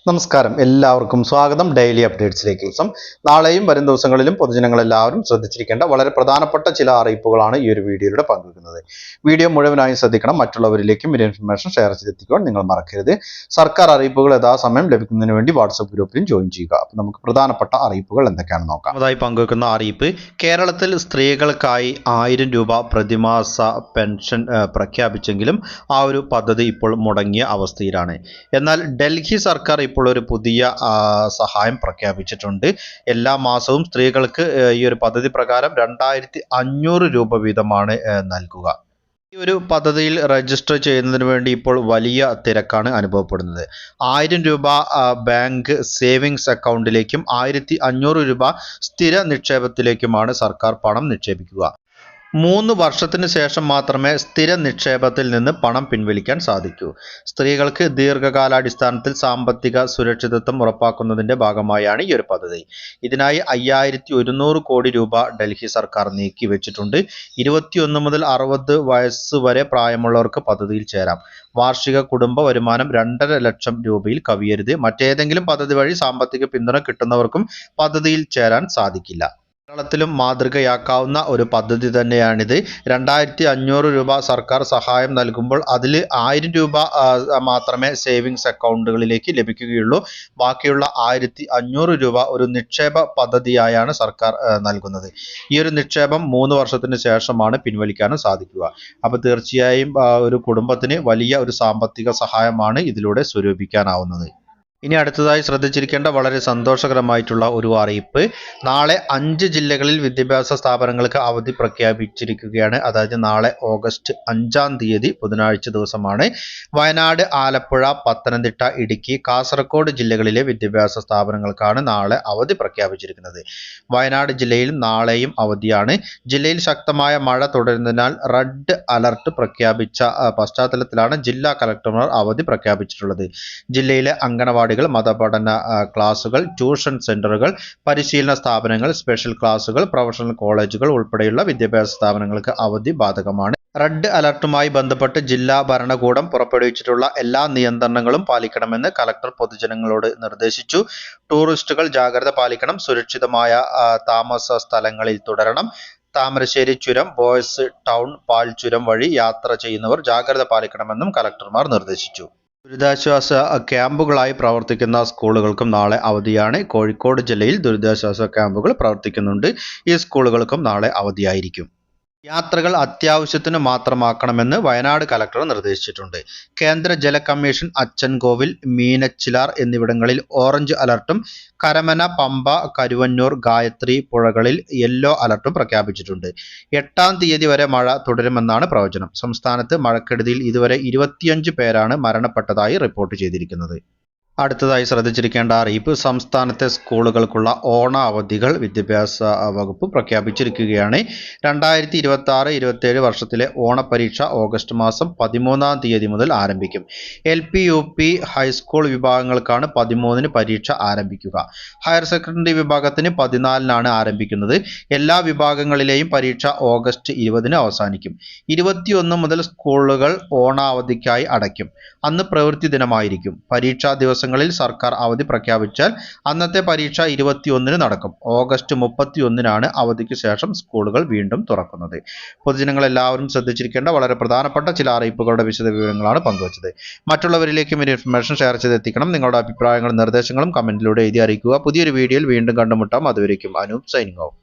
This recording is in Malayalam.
നമസ്കാരം, എല്ലാവർക്കും സ്വാഗതം ഡെയിലി അപ്ഡേറ്റ്സിലേക്ക്. നാളെയും വരും ദിവസങ്ങളിലും പൊതുജനങ്ങളെല്ലാവരും ശ്രദ്ധിച്ചിരിക്കേണ്ട വളരെ പ്രധാനപ്പെട്ട ചില അറിയിപ്പുകളാണ് ഈ ഒരു വീഡിയോയിലൂടെ പങ്കുവെക്കുന്നത്. വീഡിയോ മുഴുവനായും ശ്രദ്ധിക്കണം. മറ്റുള്ളവരിലേക്കും ഈ ഇൻഫർമേഷൻ ഷെയർ ചെയ്തെത്തിക്കുവാൻ നിങ്ങൾ മറക്കരുത്. സർക്കാർ അറിയിപ്പുകൾ യഥാസമയം ലഭിക്കുന്നതിന് വേണ്ടി വാട്സ്ആപ്പ് ഗ്രൂപ്പിലും ജോയിൻ ചെയ്യുക. അപ്പോൾ നമുക്ക് പ്രധാനപ്പെട്ട അറിയിപ്പുകൾ എന്തൊക്കെയാണെന്ന് നോക്കാം. അതായി പങ്കുവെക്കുന്ന അറിയിപ്പ്: കേരളത്തിൽ സ്ത്രീകൾക്കായി 1000 രൂപ പ്രതിമാസ പെൻഷൻ പ്രഖ്യാപിച്ചെങ്കിലും ആ ഒരു പദ്ധതി ഇപ്പോൾ മുടങ്ങിയ അവസ്ഥയിലാണ്. എന്നാൽ ഡൽഹി സർക്കാർ ഇപ്പോൾ ഒരു പുതിയ സഹായം പ്രഖ്യാപിച്ചിട്ടുണ്ട്. എല്ലാ മാസവും സ്ത്രീകൾക്ക് ഈ ഒരു പദ്ധതി പ്രകാരം 2500 രൂപ വീതമാണ് നൽകുക. ഈ ഒരു പദ്ധതിയിൽ രജിസ്റ്റർ ചെയ്യുന്നതിന് വേണ്ടി ഇപ്പോൾ വലിയ തിരക്കാണ് അനുഭവപ്പെടുന്നത്. 1000 രൂപ ബാങ്ക് സേവിങ്സ് അക്കൗണ്ടിലേക്കും 1500 രൂപ സ്ഥിര നിക്ഷേപത്തിലേക്കുമാണ് സർക്കാർ പണം നിക്ഷേപിക്കുക. 3 വർഷത്തിന് ശേഷം മാത്രമേ സ്ഥിര നിക്ഷേപത്തിൽ നിന്ന് പണം പിൻവലിക്കാൻ സാധിക്കൂ. സ്ത്രീകൾക്ക് ദീർഘകാലാടിസ്ഥാനത്തിൽ സാമ്പത്തിക സുരക്ഷിതത്വം ഉറപ്പാക്കുന്നതിന്റെ ഭാഗമായാണ് ഈ ഒരു പദ്ധതി. ഇതിനായി 5100 കോടി രൂപ ഡൽഹി സർക്കാർ നീക്കിവെച്ചിട്ടുണ്ട്. 21 മുതൽ 60 വയസ്സ് വരെ പ്രായമുള്ളവർക്ക് പദ്ധതിയിൽ ചേരാം. വാർഷിക കുടുംബ വരുമാനം 2.5 ലക്ഷം രൂപയിൽ കവിയരുത്. മറ്റേതെങ്കിലും പദ്ധതി വഴി സാമ്പത്തിക പിന്തുണ കിട്ടുന്നവർക്കും പദ്ധതിയിൽ ചേരാൻ സാധിക്കില്ല. കേരളത്തിലും മാതൃകയാക്കാവുന്ന ഒരു പദ്ധതി തന്നെയാണിത്. 2500 രൂപ സർക്കാർ സഹായം നൽകുമ്പോൾ അതിൽ 1000 രൂപ മാത്രമേ സേവിങ്സ് അക്കൗണ്ടുകളിലേക്ക് ലഭിക്കുകയുള്ളൂ. ബാക്കിയുള്ള 1500 രൂപ ഒരു നിക്ഷേപ പദ്ധതിയായാണ് സർക്കാർ നൽകുന്നത്. ഈ ഒരു നിക്ഷേപം 3 വർഷത്തിന് ശേഷമാണ് പിൻവലിക്കാനും സാധിക്കുക. അപ്പോൾ തീർച്ചയായും ഒരു കുടുംബത്തിന് വലിയ ഒരു സാമ്പത്തിക സഹായമാണ് ഇതിലൂടെ സ്വരൂപിക്കാനാവുന്നത്. ഇനി അടുത്തതായി ശ്രദ്ധിച്ചിരിക്കേണ്ട വളരെ സന്തോഷകരമായിട്ടുള്ള ഒരു അറിയിപ്പ്: നാളെ 5 ജില്ലകളിൽ വിദ്യാഭ്യാസ സ്ഥാപനങ്ങൾക്ക് അവധി പ്രഖ്യാപിച്ചിരിക്കുകയാണ്. അതായത് നാളെ ഓഗസ്റ്റ് 5-ാം തീയതി ബുധനാഴ്ച ദിവസമാണ്. വയനാട്, ആലപ്പുഴ, പത്തനംതിട്ട, ഇടുക്കി, കാസർഗോഡ് ജില്ലകളിലെ വിദ്യാഭ്യാസ സ്ഥാപനങ്ങൾക്കാണ് നാളെ അവധി പ്രഖ്യാപിച്ചിരിക്കുന്നത്. വയനാട് ജില്ലയിൽ നാളെയും അവധിയാണ്. ജില്ലയിൽ ശക്തമായ മഴ തുടരുന്നതിനാൽ റെഡ് അലർട്ട് പ്രഖ്യാപിച്ച പശ്ചാത്തലത്തിലാണ് ജില്ലാ കളക്ടർമാർ അവധി പ്രഖ്യാപിച്ചിട്ടുള്ളത്. ജില്ലയിലെ അംഗനവാടി, മതപഠന ക്ലാസുകൾ, ട്യൂഷൻ സെന്ററുകൾ, പരിശീലന സ്ഥാപനങ്ങൾ, സ്പെഷ്യൽ ക്ലാസുകൾ, പ്രൊഫഷണൽ കോളേജുകൾ ഉൾപ്പെടെയുള്ള വിദ്യാഭ്യാസ സ്ഥാപനങ്ങൾക്ക് അവധി ബാധകമാണ്. റെഡ് അലർട്ടുമായി ബന്ധപ്പെട്ട് ജില്ലാ ഭരണകൂടം പുറപ്പെടുവിച്ചിട്ടുള്ള എല്ലാ നിയന്ത്രണങ്ങളും പാലിക്കണമെന്ന് കലക്ടർ പൊതുജനങ്ങളോട് നിർദ്ദേശിച്ചു. ടൂറിസ്റ്റുകൾ ജാഗ്രത പാലിക്കണം. സുരക്ഷിതമായ താമസ സ്ഥലങ്ങളിൽ തുടരണം. താമരശ്ശേരി ചുരം, ബോയ്സ് ടൗൺ, പാൽ ചുരം വഴി യാത്ര ചെയ്യുന്നവർ ജാഗ്രത പാലിക്കണമെന്നും കലക്ടർമാർ നിർദ്ദേശിച്ചു. ദുരിതാശ്വാസ ക്യാമ്പുകളായി പ്രവർത്തിക്കുന്ന സ്കൂളുകൾക്കും നാളെ അവധിയാണ്. കോഴിക്കോട് ജില്ലയിൽ ദുരിതാശ്വാസ ക്യാമ്പുകൾ പ്രവർത്തിക്കുന്നുണ്ട്. ഈ സ്കൂളുകൾക്കും നാളെ അവധിയായിരിക്കും. യാത്രകൾ അത്യാവശ്യത്തിന് മാത്രമാക്കണമെന്ന് വയനാട് കലക്ടർ നിർദ്ദേശിച്ചിട്ടുണ്ട്. കേന്ദ്ര ജല കമ്മീഷൻ അച്ചൻകോവിൽ, മീനച്ചിലാർ എന്നിവിടങ്ങളിൽ ഓറഞ്ച് അലർട്ടും കരമന, പമ്പ, കരുവന്നൂർ, ഗായത്രി പുഴകളിൽ യെല്ലോ അലർട്ടും പ്രഖ്യാപിച്ചിട്ടുണ്ട്. 8-ാം തീയതി വരെ മഴ തുടരുമെന്നാണ് പ്രവചനം. സംസ്ഥാനത്ത് മഴക്കെടുതിയിൽ ഇതുവരെ 25 പേരാണ് മരണപ്പെട്ടതായി റിപ്പോർട്ട് ചെയ്തിരിക്കുന്നത്. അടുത്തതായി ശ്രദ്ധിച്ചിരിക്കേണ്ട അറിയിപ്പ്: സംസ്ഥാനത്തെ സ്കൂളുകൾക്കുള്ള ഓണ അവധികൾ വിദ്യാഭ്യാസ വകുപ്പ് പ്രഖ്യാപിച്ചിരിക്കുകയാണ്. 2026-27 വർഷത്തിലെ ഓണപരീക്ഷ ഓഗസ്റ്റ് മാസം 13-ാം തീയതി മുതൽ ആരംഭിക്കും. LP, UP, ഹൈസ്കൂൾ വിഭാഗങ്ങൾക്കാണ് 13-ന് പരീക്ഷ ആരംഭിക്കുക. ഹയർ സെക്കൻഡറി വിഭാഗത്തിന് 14-നാണ് ആരംഭിക്കുന്നത്. എല്ലാ വിഭാഗങ്ങളിലെയും പരീക്ഷ ഓഗസ്റ്റ് 20-ന് അവസാനിക്കും. 21 മുതൽ സ്കൂളുകൾ ഓണാവധിക്കായി അടയ്ക്കും. അന്ന് പ്രവൃത്തി ദിനമായിരിക്കും. പരീക്ഷാ ദിവസങ്ങളിൽ സർക്കാർ അവധി പ്രഖ്യാപിച്ചാൽ അന്നത്തെ പരീക്ഷ 21-ന് നടക്കും. ഓഗസ്റ്റ് 31-നാണ് അവധിക്ക് ശേഷം സ്കൂളുകൾ വീണ്ടും തുറക്കുന്നത്. പൊതുജനങ്ങൾ എല്ലാവരും ശ്രദ്ധിച്ചിരിക്കേണ്ട വളരെ പ്രധാനപ്പെട്ട ചില അറിയിപ്പുകളുടെ വിശദവിവരങ്ങളാണ് പങ്കുവച്ചത്. മറ്റുള്ളവരിലേക്കും ഈ ഇൻഫർമേഷൻ ഷെയർ ചെയ്തെത്തിക്കണം. നിങ്ങളുടെ അഭിപ്രായങ്ങളും നിർദ്ദേശങ്ങളും കമന്റിലൂടെ എഴുതി അറിയിക്കുക. പുതിയൊരു വീഡിയോയിൽ വീണ്ടും കണ്ടുമുട്ടാം. അതുവരേക്കും അനൂപ് സൈനിങ് ഓഫ്.